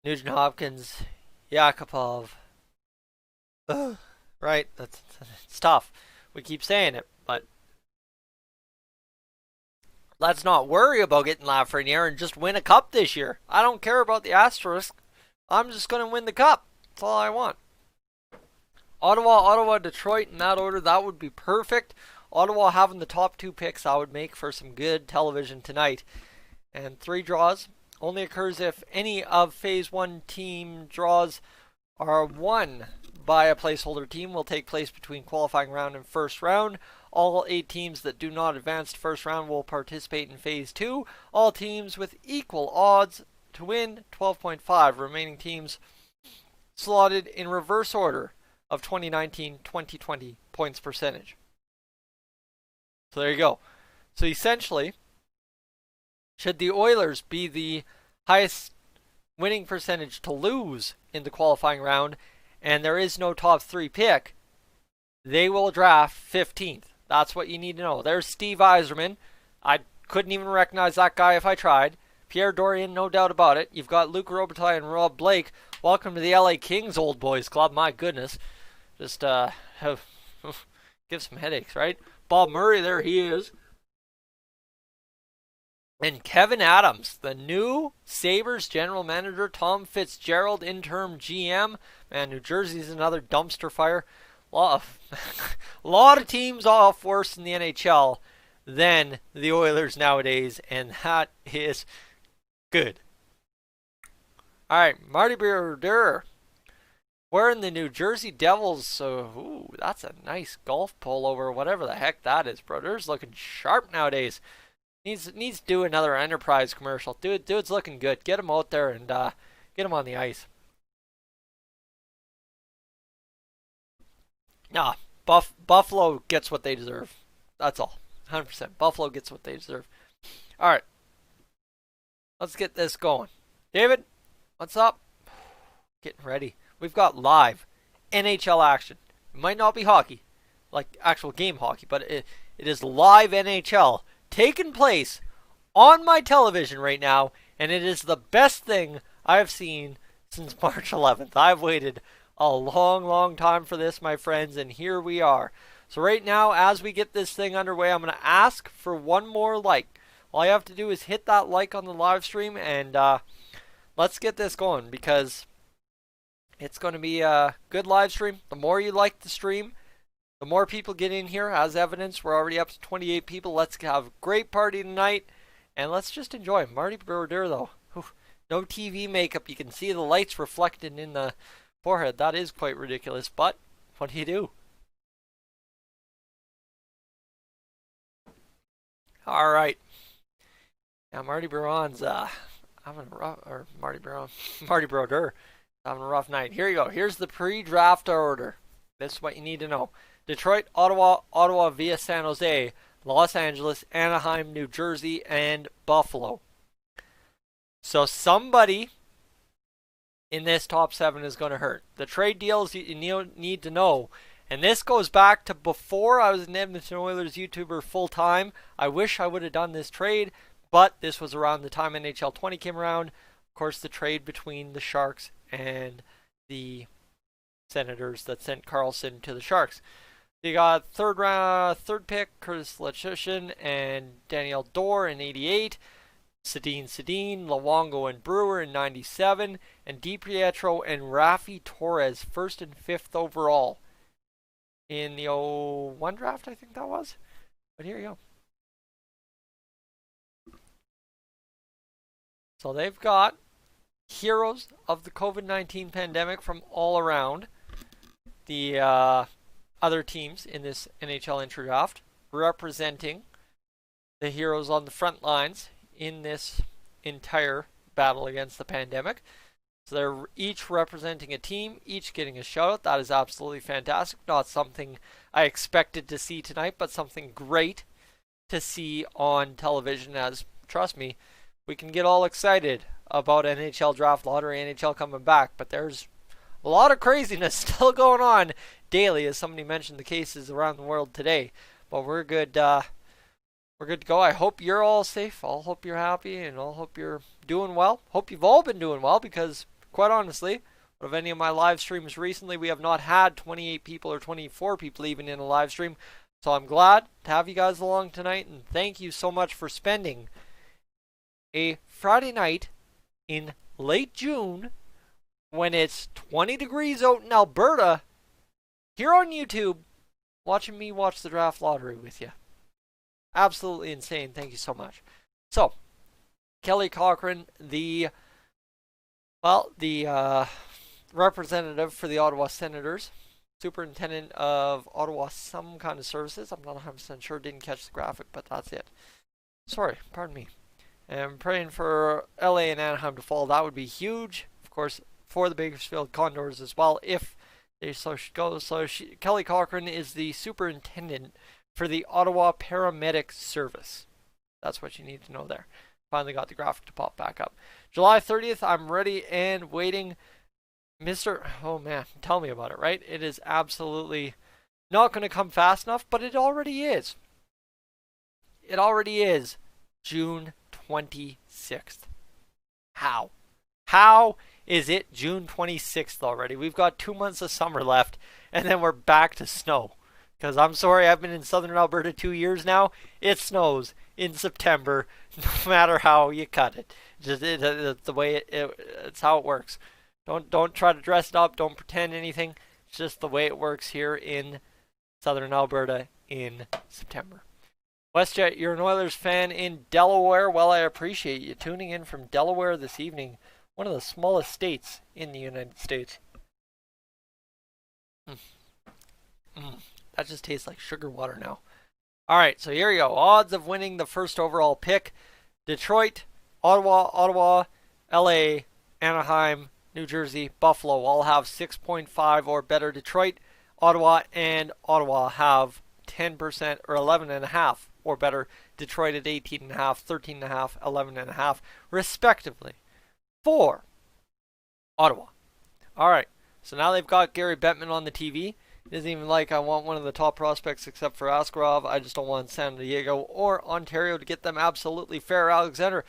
Nugent Hopkins, Yakupov? Right? It's tough. We keep saying it, but let's not worry about getting Lafreniere and just win a cup this year. I don't care about the asterisk. I'm just going to win the cup. That's all I want. Ottawa, Detroit in that order, that would be perfect. Ottawa having the top 2 picks, I would make for some good television tonight. And 3 draws only occurs if any of Phase 1 team draws are won by a placeholder team will take place between qualifying round and first round. All 8 teams that do not advance to first round will participate in Phase 2. All teams with equal odds to win 12.5. Remaining teams slotted in reverse order of 2019-2020 points percentage. So there you go. So essentially, should the Oilers be the highest winning percentage to lose in the qualifying round and there is no top 3 pick, they will draft 15th. That's what you need to know. There's Steve Yzerman. I couldn't even recognize that guy if I tried. Pierre Dorion, no doubt about it. You've got Luc Robitaille and Rob Blake. Welcome to the LA Kings Old Boys Club. My goodness. Just give some headaches, right? Bob Murray, there he is. And Kevin Adams, the new Sabres general manager. Tom Fitzgerald, interim GM. Man, New Jersey's another dumpster fire. A lot of teams off worse in the NHL than the Oilers nowadays, and that is good. All right, Marty Brodeur wearing the New Jersey Devils. So, ooh, that's a nice golf pullover, whatever the heck that is. Brodeur's looking sharp nowadays. Needs to do another Enterprise commercial. Dude's looking good. Get him out there and get him on the ice. Nah, Buffalo gets what they deserve. That's all. 100%. Buffalo gets what they deserve. All right. Let's get this going. David, what's up? Getting ready. we've got live NHL action. It might not be hockey, like actual game hockey, but it is live NHL taking place on my television right now, and it is the best thing I've seen since March 11th. I've waited a long, long time for this, my friends, and here we are. So right now, as we get this thing underway, I'm going to ask for one more like. All you have to do is hit that like on the live stream, and let's get this going, because it's going to be a good live stream. The more you like the stream, the more people get in here. As evidence, we're already up to 28 people. Let's have a great party tonight, and let's just enjoy. Marty Brodeur, though. No TV makeup. You can see the lights reflected in the forehead. That is quite ridiculous, but what do you do? All right. Now Marty Brodeur having a rough, or Marty Brodeur having a rough night. Here you go. Here's the pre-draft order. This is what you need to know. Detroit, Ottawa via San Jose, Los Angeles, Anaheim, New Jersey, and Buffalo. So somebody in this top 7 is going to hurt. The trade deals you need to know. And this goes back to before I was an Edmonton Oilers YouTuber full time. I wish I would have done this trade, but this was around the time NHL 20 came around. Of course, the trade between the Sharks and the Senators that sent Carlson to the Sharks. You got third pick, Curtis Lechishin and Daniel Dorr in 88. Sedin, Luongo and Brewer in 97. And DiPietro and Rafi Torres, 1st and 5th overall. In the 01 draft, I think that was. But here you go. So they've got heroes of the COVID-19 pandemic from all around the other teams in this NHL intro draft, representing the heroes on the front lines in this entire battle against the pandemic. So they're each representing a team, each getting a shout out. That is absolutely fantastic. Not something I expected to see tonight, but something great to see on television, as, trust me, we can get all excited about NHL Draft Lottery, NHL coming back, but there's a lot of craziness still going on daily, as somebody mentioned the cases around the world today. But we're good. We're good to go. I hope you're all safe. I hope you're happy, and I hope you're doing well. Hope you've all been doing well, because quite honestly, of any of my live streams recently, we have not had 28 people or 24 people even in a live stream. So I'm glad to have you guys along tonight, and thank you so much for spending a Friday night in late June when it's 20 degrees out in Alberta here on YouTube watching me watch the draft lottery with you. Absolutely insane. Thank you so much. So, Kelly Cochran, the representative for the Ottawa Senators, superintendent of Ottawa some kind of services. I'm not 100% sure. Didn't catch the graphic, but that's it. Sorry, pardon me. And praying for LA and Anaheim to fall. That would be huge. Of course, for the Bakersfield Condors as well, if they so should go. So Kelly Cochran is the superintendent for the Ottawa Paramedic Service. That's what you need to know there. Finally got the graphic to pop back up. July 30th, I'm ready and waiting. Oh man, tell me about it, right? It is absolutely not going to come fast enough, but it already is. It already is June 26th. How? How is it June 26th already? We've got 2 months of summer left, and then we're back to snow. Because I'm sorry, I've been in southern Alberta 2 years now. It snows in September, no matter how you cut it. It's the way it's how it works. Don't try to dress it up. Don't pretend anything. It's just the way it works here in southern Alberta in September. WestJet, you're an Oilers fan in Delaware. Well, I appreciate you tuning in from Delaware this evening. One of the smallest states in the United States. That just tastes like sugar water now. Alright, so here we go. Odds of winning the first overall pick. Detroit, Ottawa, LA, Anaheim, New Jersey, Buffalo all have 6.5 or better. Detroit, Ottawa, and Ottawa have 10% or 11.5 or better. Detroit at 18.5, 13.5, 11.5, respectively, for Ottawa. Alright, So now they've got Gary Bettman on the TV. It isn't even like I want one of the top prospects except for Askarov. I just don't want San Diego or Ontario to get them absolutely fair. Alexander.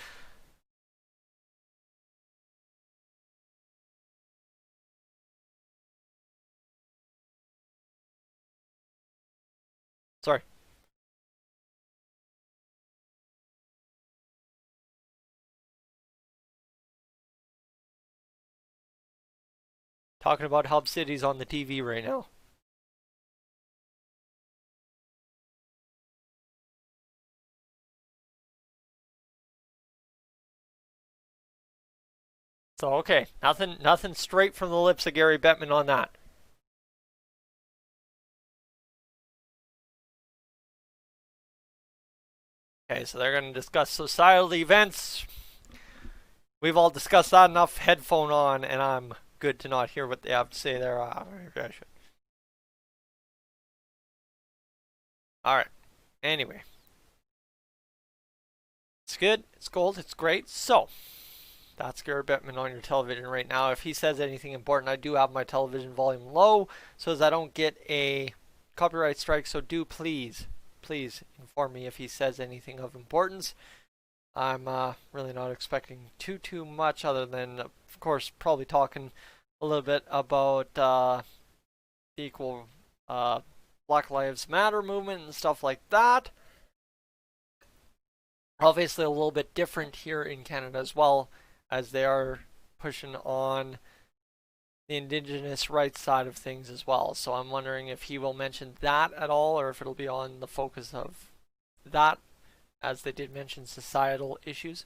Sorry. Talking about Hub Cities on the TV right now. So okay, nothing straight from the lips of Gary Bettman on that. Okay, so they're going to discuss societal events. We've all discussed that enough. Headphone on, and I'm good to not hear what they have to say there. Alright. Anyway. It's good. It's gold. It's great. So, that's Gary Bettman on your television right now. If he says anything important, I do have my television volume low so as I don't get a copyright strike. So do please inform me if he says anything of importance. I'm really not expecting too much other than, of course, probably talking a little bit about the equal Black Lives Matter movement and stuff like that. Obviously a little bit different here in Canada as well, as they are pushing on the Indigenous rights side of things as well. So I'm wondering if he will mention that at all, or if it'll be on the focus of that, as they did mention societal issues.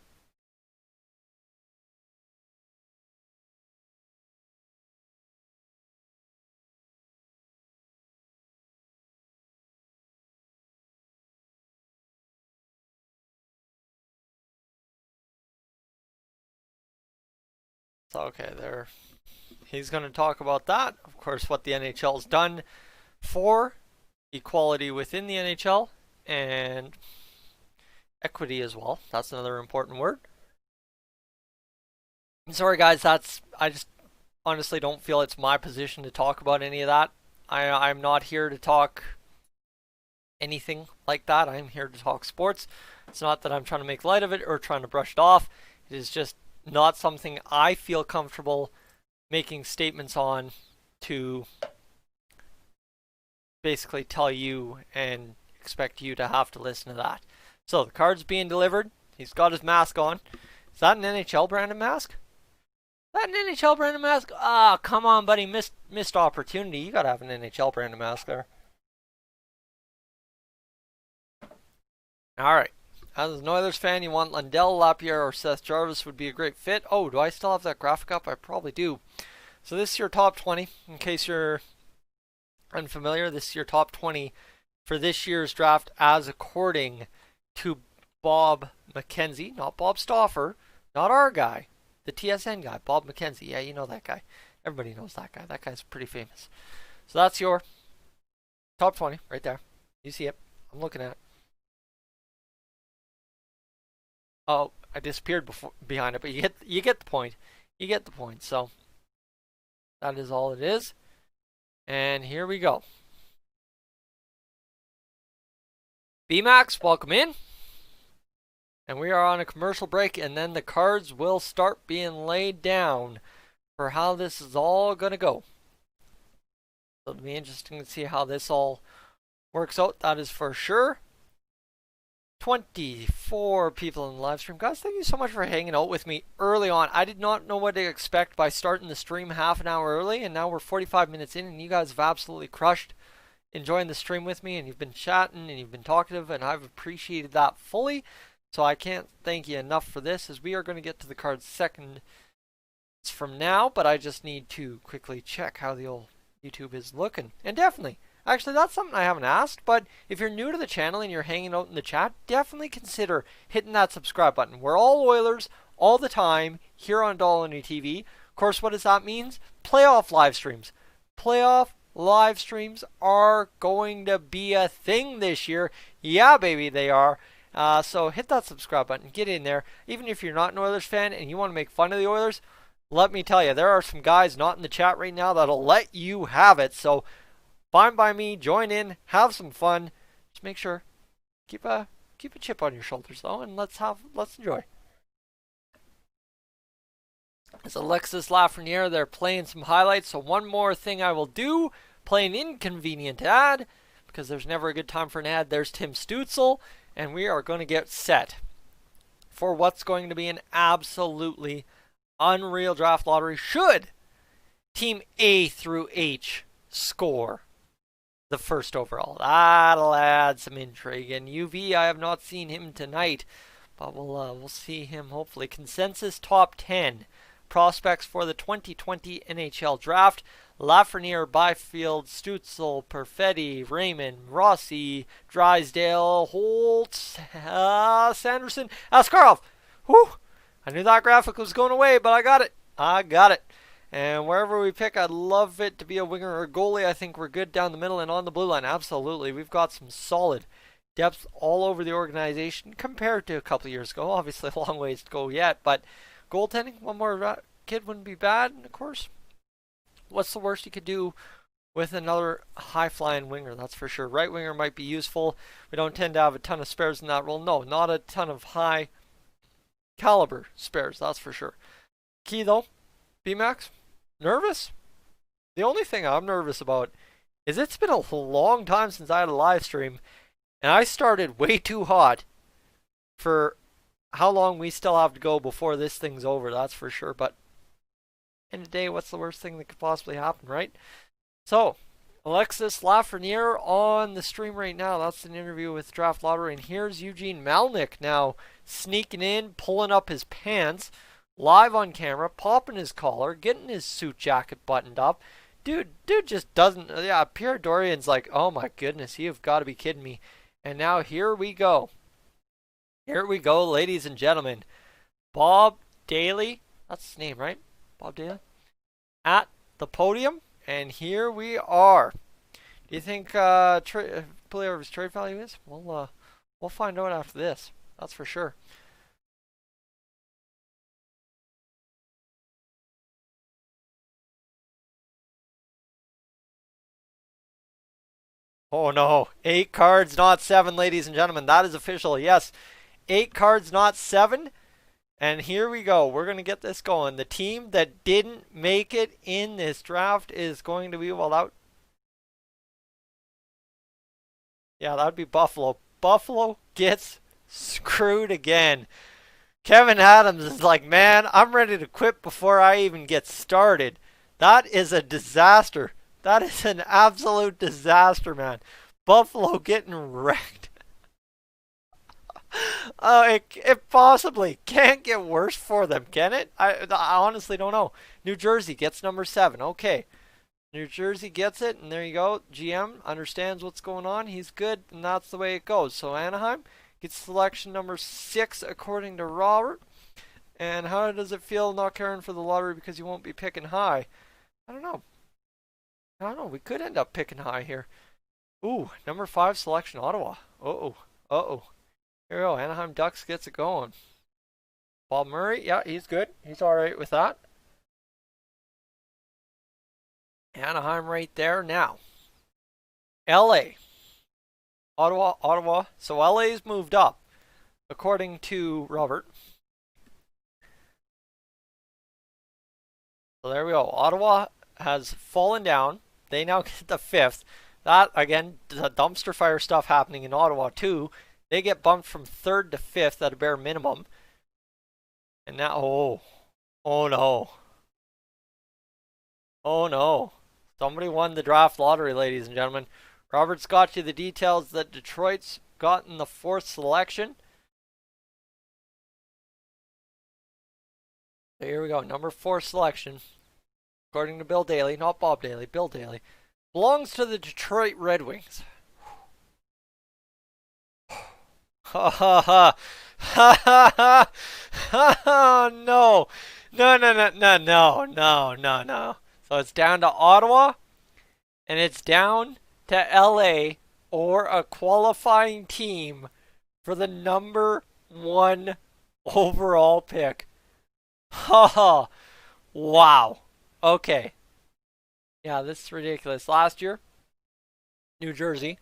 So okay, there. He's going to talk about that. Of course, what the NHL's done for equality within the NHL and equity as well. That's another important word. I'm sorry, guys. I just honestly don't feel it's my position to talk about any of that. I'm not here to talk anything like that. I'm here to talk sports. It's not that I'm trying to make light of it or trying to brush it off. It is just not something I feel comfortable making statements on to basically tell you and expect you to have to listen to that. So the card's being delivered. He's got his mask on. Is that an NHL branded mask? Is that an NHL branded mask? Ah, come on, buddy. Missed opportunity. You gotta have an NHL branded mask there. Alright. As an Oilers fan, you want Lundell, Lapierre, or Seth Jarvis would be a great fit. Oh, do I still have that graphic up? I probably do. So this is your top 20. In case you're unfamiliar, this is your top 20 for this year's draft as according to Bob Mckenzie. Not Bob Stauffer. Not our guy. The TSN guy. Bob Mckenzie. Yeah, you know that guy. Everybody knows that guy. That guy's pretty famous. So that's your top 20 right there. You see it. I'm looking at it. Oh, I disappeared behind it, but you get the point. You get the point. So that is all it is. And here we go. BMAX, welcome in. And we are on a commercial break, and then the cards will start being laid down for how this is all going to go. So it'll be interesting to see how this all works out, that is for sure. 24 people in the live stream. Guys, thank you so much for hanging out with me early on. I did not know what to expect by starting the stream half an hour early, and now we're 45 minutes in, and you guys have absolutely crushed enjoying the stream with me, and you've been chatting, and you've been talkative, and I've appreciated that fully. So I can't thank you enough for this, as we are going to get to the cards second from now, but I just need to quickly check how the old YouTube is looking. And definitely, actually, that's something I haven't asked, but if you're new to the channel and you're hanging out in the chat, definitely consider hitting that subscribe button. We're all Oilers all the time here on Dolynny TV. Of course, what does that mean? Playoff live streams. Playoff live streams are going to be a thing this year. Yeah, baby, they are. So hit that subscribe button. Get in there. Even if you're not an Oilers fan and you want to make fun of the Oilers, let me tell you, there are some guys not in the chat right now that'll let you have it. So fine by me, join in, have some fun. Just make sure, keep a chip on your shoulders though, and let's enjoy. It's Alexis Lafreniere. They're playing some highlights. So one more thing I will do, play an inconvenient ad, because there's never a good time for an ad. There's Tim Stützle, and we are going to get set for what's going to be an absolutely unreal draft lottery should Team A through H score the first overall. That'll add some intrigue. And UV, I have not seen him tonight, but we'll see him hopefully. Consensus top 10 prospects for the 2020 NHL Draft: Lafreniere, Byfield, Stützle, Perfetti, Raymond, Rossi, Drysdale, Holtz, Sanderson, Askarov. Whew! I knew that graphic was going away, but I got it. I got it. And wherever we pick, I'd love it to be a winger or a goalie. I think we're good down the middle and on the blue line. Absolutely. We've got some solid depth all over the organization compared to a couple of years ago. Obviously, a long ways to go yet, but goaltending, one more kid wouldn't be bad. And of course, what's the worst you could do with another high-flying winger? That's for sure. Right winger might be useful. We don't tend to have a ton of spares in that role. No, not a ton of high-caliber spares, that's for sure. Key, though, BMAX, nervous? The only thing I'm nervous about is it's been a long time since I had a live stream, and I started way too hot for how long we still have to go before this thing's over, that's for sure. But in a day, what's the worst thing that could possibly happen, right? So, Alexis Lafreniere on the stream right now. That's an interview with Draft Lottery. And here's Eugene Melnyk now sneaking in, pulling up his pants, live on camera, popping his collar, getting his suit jacket buttoned up. Dude just doesn't... Yeah, Pierre Dorian's like, oh my goodness, you've got to be kidding me. And now here we go. Here we go, ladies and gentlemen. Bob Daly, that's his name, right? Bob Daly, at the podium, and here we are. Do you think Puljujärvi's trade value is? We'll find out after this. That's for sure. Oh no, 8 cards, not 7, ladies and gentlemen. That is official. Yes, 8 cards, not 7. And here we go. We're going to get this going. The team that didn't make it in this draft is going to be, well, out. Yeah, that would be Buffalo. Buffalo gets screwed again. Kevin Adams is like, man, I'm ready to quit before I even get started. That is a disaster. That is an absolute disaster, man. Buffalo getting wrecked. It possibly can't get worse for them, can it? I honestly don't know. New Jersey gets number 7. Okay. New Jersey gets it, and there you go. GM understands what's going on. He's good, and that's the way it goes. So Anaheim gets selection number 6, according to Robert. And how does it feel not caring for the lottery because you won't be picking high? I don't know. We could end up picking high here. Ooh, number 5 selection, Ottawa. Uh-oh. Here we go. Anaheim Ducks gets it going. Bob Murray, yeah, he's good. He's all right with that. Anaheim right there now. LA. Ottawa. So LA's moved up, according to Robert. So there we go. Ottawa has fallen down. They now get the 5th. That, again, the dumpster fire stuff happening in Ottawa, too. They get bumped from 3rd to 5th at a bare minimum. And now, oh no. Somebody won the draft lottery, ladies and gentlemen. Robert's got you the details that Detroit's gotten the 4th selection. So here we go, number 4 selection. According to Bill Daly, not Bob Daly, Bill Daly. Belongs to the Detroit Red Wings. Ha ha ha. Ha ha ha. Oh no. No. So it's down to Ottawa, and it's down to LA or a qualifying team for the number 1 overall pick. Ha ha. Wow. Okay. Yeah, this is ridiculous. Last year, New Jersey.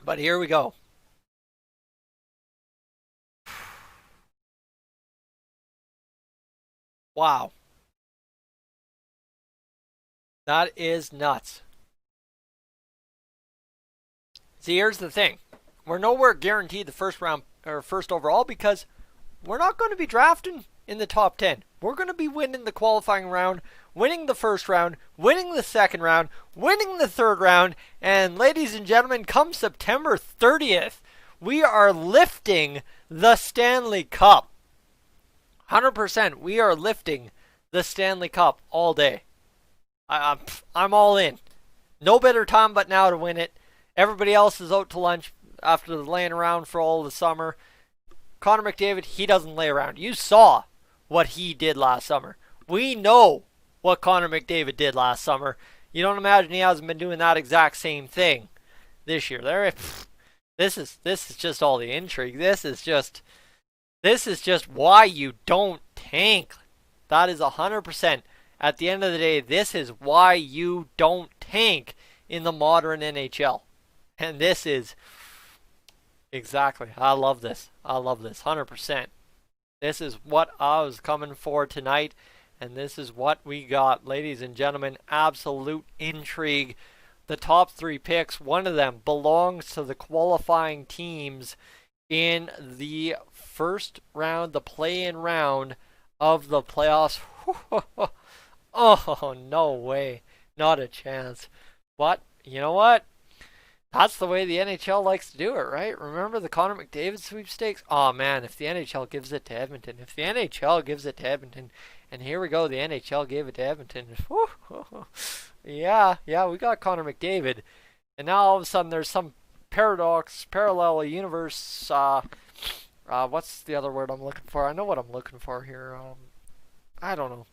But here we go. Wow. That is nuts. See, here's the thing. We're nowhere guaranteed the first round or first overall because we're not going to be drafting in the top 10. We're going to be winning the qualifying round, winning the first round, winning the second round, winning the third round, and ladies and gentlemen, come September 30th, we are lifting the Stanley Cup. 100%, we are lifting the Stanley Cup all day. I'm all in. No better time but now to win it. Everybody else is out to lunch after laying around for all the summer. Connor McDavid, he doesn't lay around. You saw what he did last summer. We know what Connor McDavid did last summer. You don't imagine he hasn't been doing that exact same thing this year. This is just all the intrigue. This is just why you don't tank. That is 100%. At the end of the day, this is why you don't tank in the modern NHL. And this is exactly. I love this. 100%. This is what I was coming for tonight. And this is what we got. Ladies and gentlemen, absolute intrigue. The top 3 picks, one of them belongs to the qualifying teams in the first round, the play-in round of the playoffs. Oh, no way. Not a chance. But, you know what? That's the way the NHL likes to do it, right? Remember the Connor McDavid sweepstakes? Oh, man, if the NHL gives it to Edmonton. And here we go, the NHL gave it to Edmonton. Yeah, we got Connor McDavid. And now all of a sudden there's some parallel universe. What's the other word I'm looking for? I know what I'm looking for here. I don't know.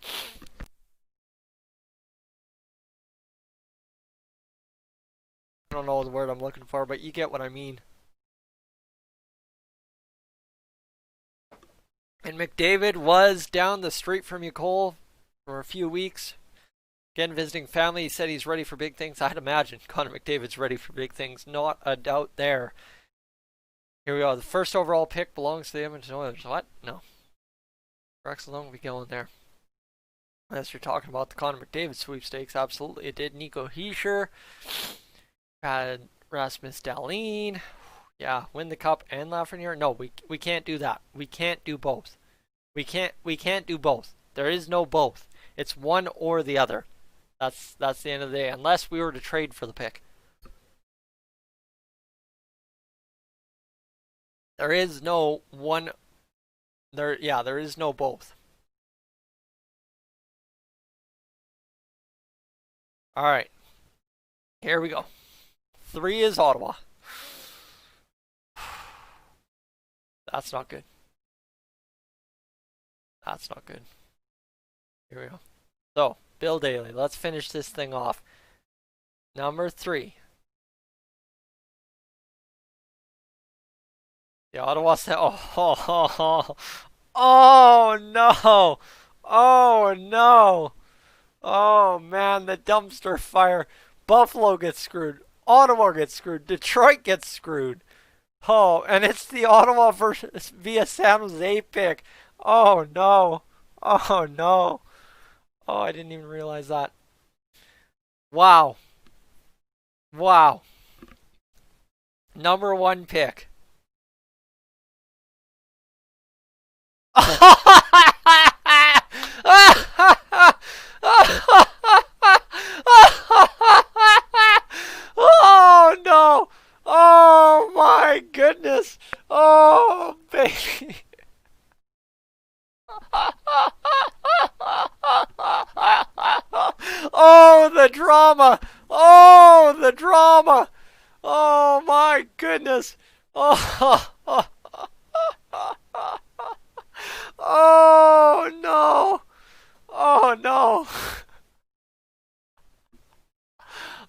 I don't know the word I'm looking for, but you get what I mean. And McDavid was down the street from you, Cole, for a few weeks. Again, visiting family. He said he's ready for big things. I'd imagine Connor McDavid's ready for big things. Not a doubt there. Here we go. The first overall pick belongs to the Edmonton Oilers. What? No. Rex alone will be going there. Unless you're talking about the Connor McDavid sweepstakes, absolutely it did. Nico Hischier. Had Rasmus Dahlin. Yeah, win the cup and Lafreniere. No, we can't do that. We can't do both. We can't do both. There is no both. It's one or the other. That's the end of the day. Unless we were to trade for the pick. There is no one. There is no both. All right. Here we go. 3 is Ottawa. That's not good. That's not good. Here we go. So, Bill Daly. Let's finish this thing off. Number 3. The Ottawa said, oh no. Oh no. Oh man, the dumpster fire. Buffalo gets screwed. Ottawa gets screwed. Detroit gets screwed. Oh, and it's the Ottawa versus via San Jose pick. Oh no. Oh no. Oh, I didn't even realize that. Wow. Wow. Number 1 pick. Oh no! Oh my goodness! Oh baby! Oh the drama! Oh the drama! Oh my goodness! Oh! Oh no! Oh no!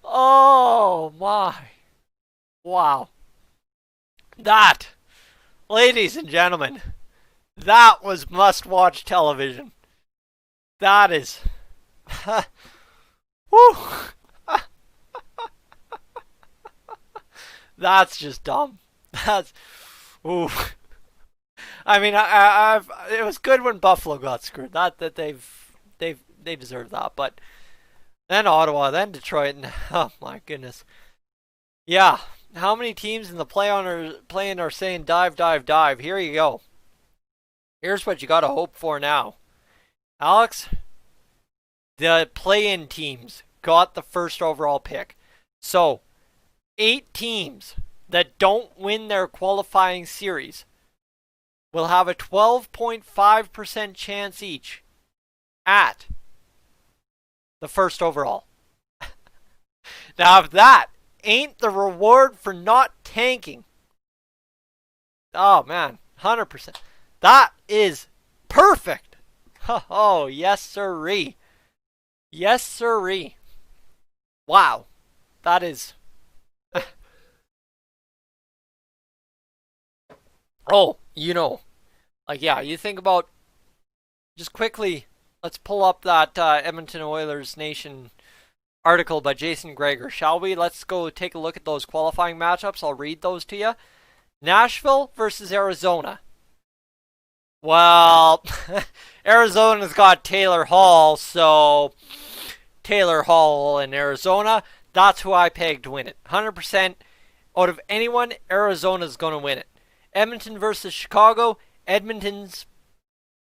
Oh my! Wow! That, ladies and gentlemen, That was must-watch television. That is... Woo! That's just dumb. That's... Ooh. I mean, it was good when Buffalo got screwed. They deserve that. But then Ottawa, then Detroit, and oh my goodness. Yeah, how many teams in the play-in are saying dive, dive, dive? Here you go. Here's what you got to hope for now. Alex, the play-in teams got the first overall pick. So, 8 teams that don't win their qualifying series will have a 12.5% chance each at the first overall. Now, if that ain't the reward for not tanking, oh man, 100%. That is perfect. Oh, yes sirree. Yes sirree. Wow. That is... Oh, you know. Like, yeah, you think about... Just quickly, let's pull up that Edmonton Oilers Nation article by Jason Gregor, shall we? Let's go take a look at those qualifying matchups. I'll read those to you. Nashville versus Arizona. Well, Arizona's got Taylor Hall, so Taylor Hall in Arizona, that's who I pegged to win it. 100% out of anyone, Arizona's going to win it. Edmonton versus Chicago, Edmonton's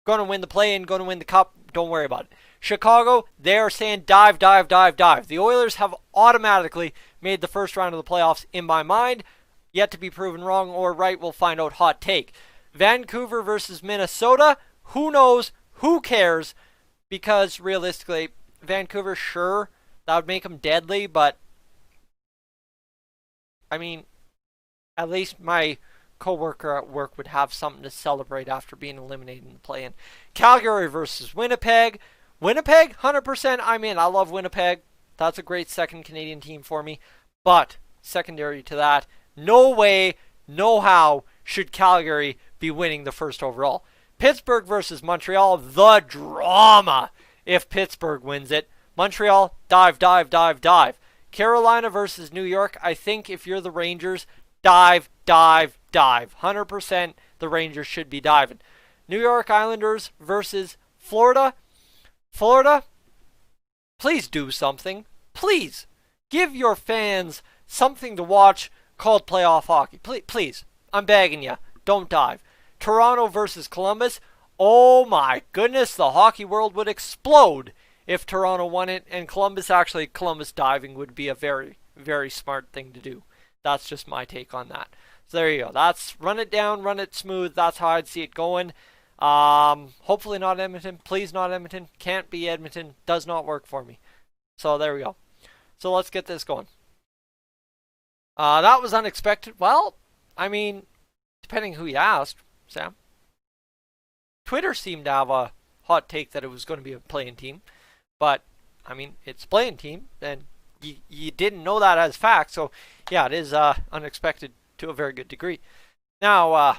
going to win the play-in, going to win the cup, don't worry about it. Chicago, they are saying dive, dive, dive, dive. The Oilers have automatically made the first round of the playoffs in my mind. Yet to be proven wrong or right, we'll find out. Hot take. Vancouver versus Minnesota, who knows, who cares? Because realistically, Vancouver, sure, that would make them deadly, but I mean, at least my co-worker at work would have something to celebrate after being eliminated in the play-in. Calgary versus Winnipeg. Winnipeg, 100% I'm in. I love Winnipeg. That's a great second Canadian team for me. But, secondary to that, no way, no how should Calgary be winning the first overall. Pittsburgh versus Montreal, the drama if Pittsburgh wins it. Montreal, dive, dive, dive, dive. Carolina versus New York, I think if you're the Rangers, dive, dive, dive. 100% the Rangers should be diving. New York Islanders versus Florida. Florida, please do something. Please give your fans something to watch called playoff hockey. Please, I'm begging you, don't dive. Toronto versus Columbus. Oh my goodness, the hockey world would explode if Toronto won it. And Columbus diving would be a very, very smart thing to do. That's just my take on that. So there you go. That's run it down, run it smooth. That's how I'd see it going. Hopefully not Edmonton. Please not Edmonton. Can't be Edmonton. Does not work for me. So there we go. So let's get this going. That was unexpected. Well, I mean, depending who you asked, Sam. Twitter seemed to have a hot take that it was going to be a play-in team. But, I mean, it's a play-in team. And you didn't know that as fact. So, yeah, it is unexpected to a very good degree. Now,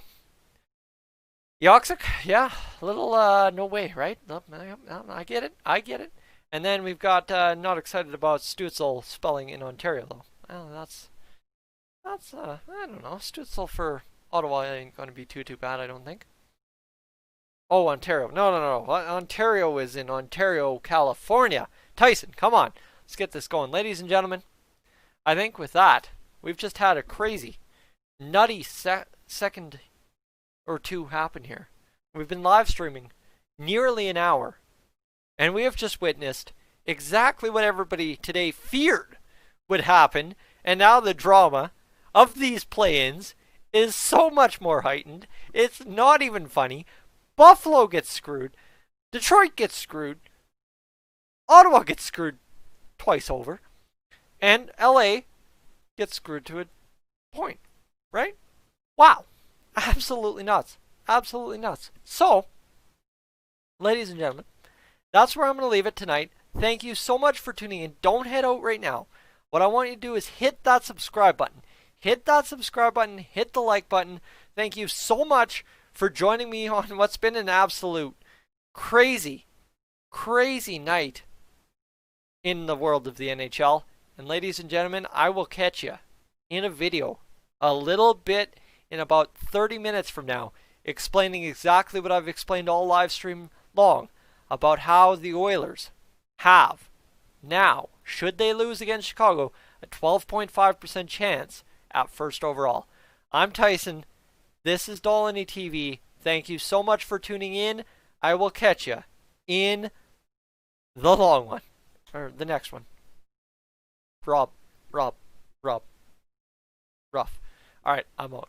Yoksuk, yeah, a little no way, right? No, I get it. And then we've got not excited about Stützle spelling in Ontario, though. Well, that's I don't know. Stützle for Ottawa ain't going to be too bad, I don't think. Oh, Ontario. No. Ontario is in Ontario, California. Tyson, come on. Let's get this going. Ladies and gentlemen, I think with that, we've just had a crazy, nutty second or two happen here. We've been live streaming nearly an hour, and we have just witnessed exactly what everybody today feared would happen, and now the drama of these play-ins is so much more heightened. It's not even funny. Buffalo gets screwed. Detroit gets screwed. Ottawa gets screwed twice over. And LA gets screwed to a point. Right? Wow. Absolutely nuts. Absolutely nuts. So, ladies and gentlemen, that's where I'm going to leave it tonight. Thank you so much for tuning in. Don't head out right now. What I want you to do is hit that subscribe button. Hit that subscribe button. Hit the like button. Thank you so much for joining me on what's been an absolute crazy, crazy night in the world of the NHL. And ladies and gentlemen, I will catch you in a video a little bit in about 30 minutes from now, explaining exactly what I've explained all live stream long about how the Oilers have now, should they lose against Chicago, a 12.5% chance at first overall. I'm Tyson. This is Dolynny TV. Thank you so much for tuning in. I will catch you in the long one, or the next one. Rough. All right, I'm out.